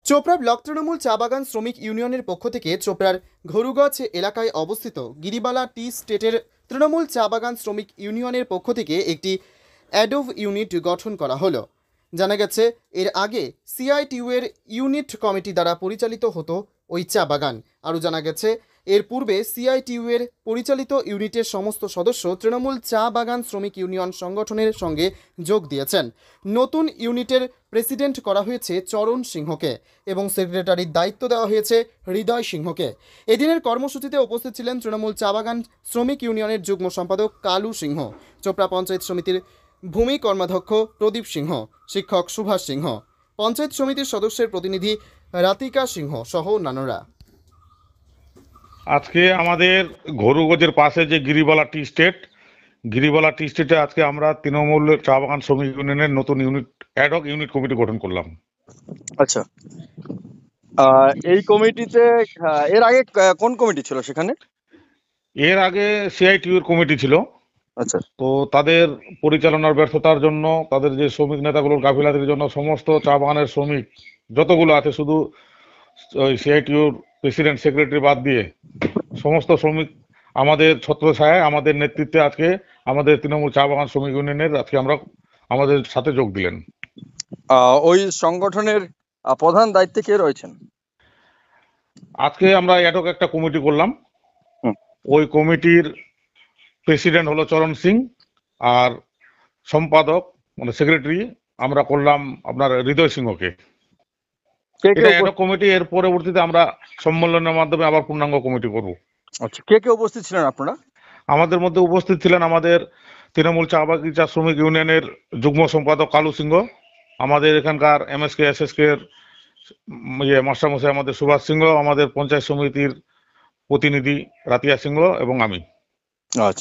Chopra block Trinamool চা বাগান শ্রমিক ইউনিয়নের পক্ষ থেকে চোপড়ার ঘরুগাছ এলাকায় অবস্থিত গিরিবালা টি স্টেটের তৃণমূল চা বাগান শ্রমিক ইউনিয়নের পক্ষ থেকে একটি অ্যাডোভ ইউনিট গঠন করা হলো। জানা গেছে এর আগে সিআইটিইউ এর ইউনিট কমিটি দ্বারা পরিচালিত হতো ওই চা বাগান। আরও জানা গেছে এর পূর্বে সিআইটিইউ এর পরিচালিত ইউনিটের সমস্ত সদস্য তৃণমূল চা বাগান শ্রমিক ইউনিয়ন সংগঠনের সঙ্গে যোগ দিয়েছেন। নতুন ইউনিটের প্রেসিডেন্ট করা হয়েছে চরণ সিংহকে এবং সেক্রেটারির দায়িত্ব দেওয়া হয়েছে হৃদয় সিংহকে। এদিনের কর্মসূচিতে উপস্থিত ছিলেন তৃণমূল চা বাগান শ্রমিক ইউনিয়নের যুগ্ম সম্পাদক কালু সিংহ, চোপড়া পঞ্চায়েত সমিতির ভূমি কর্মাধ্যক্ষ প্রদীপ সিংহ, শিক্ষক সুভাষ সিংহ, পঞ্চায়েত সমিতির সদস্যের প্রতিনিধি রাতিকা সিংহ সহ অন্যান্যরা। আজকে আমাদের ঘরুগজের পাশে যে গিরিবালা টি স্টেটে আজকে আমরা তৃণমূল চা বাগান শ্রমিক ইউনিয়নের নতুন ইউনিট অ্যাডহক ইউনিট কমিটি গঠন করলাম। আচ্ছা, এই কমিটিতে এর আগে কোন কমিটি ছিল সেখানে? এর আগে সিআইটিইউর কমিটি ছিল। আচ্ছা, তো তাদের পরিচালনার ব্যর্থতার জন্য, তাদের যে শ্রমিক নেতাগুলোর গাফিলতির জন্য সমস্ত চা বাগানের শ্রমিক যতগুলো আছে, শুধু ওই সিআইটিইউর প্রেসিডেন্ট সেক্রেটারি বাদ দিয়ে সমস্ত শ্রমিক আমাদের ছত্রছায়ায়, আমাদের নেতৃত্বে আজকে আমাদের তৃণমূল চা বাগান শ্রমিক ইউনিয়নের আজকে আমরা আমাদের সাথে যোগ দিলেন। ওই সংগঠনের প্রধান দায়িত্বে কে রয়েছেন? আজকে আমরা অ্যাডহক একটা কমিটি করলাম। ওই কমিটির প্রেসিডেন্ট হলো চরণ সিং, আর সম্পাদক মানে সেক্রেটারি আমরা করলাম আপনার হৃদয় সিংহকে। এটা অ্যাডহক কমিটি, এর পরবর্তীতে আমরা সম্মেলনের মাধ্যমে আবার পূর্ণাঙ্গ কমিটি করব। আচ্ছা, কে কে উপস্থিত ছিলেন আপনারা? আমাদের মধ্যে উপস্থিত ছিলেন আমাদের তৃণমূল চা বাগিচা শ্রমিক ইউনিয়নের যুগ্ম সম্পাদক কালু সিংহ, আমাদের এখানকার এমএসকে এসএসকে এর মাস্টারমশাই আমাদের সুভাষ সিংহ, আমাদের পঞ্চায়েত সমিতির প্রতিনিধি রাতিয়া সিংহ এবং আমি। আচ্ছা।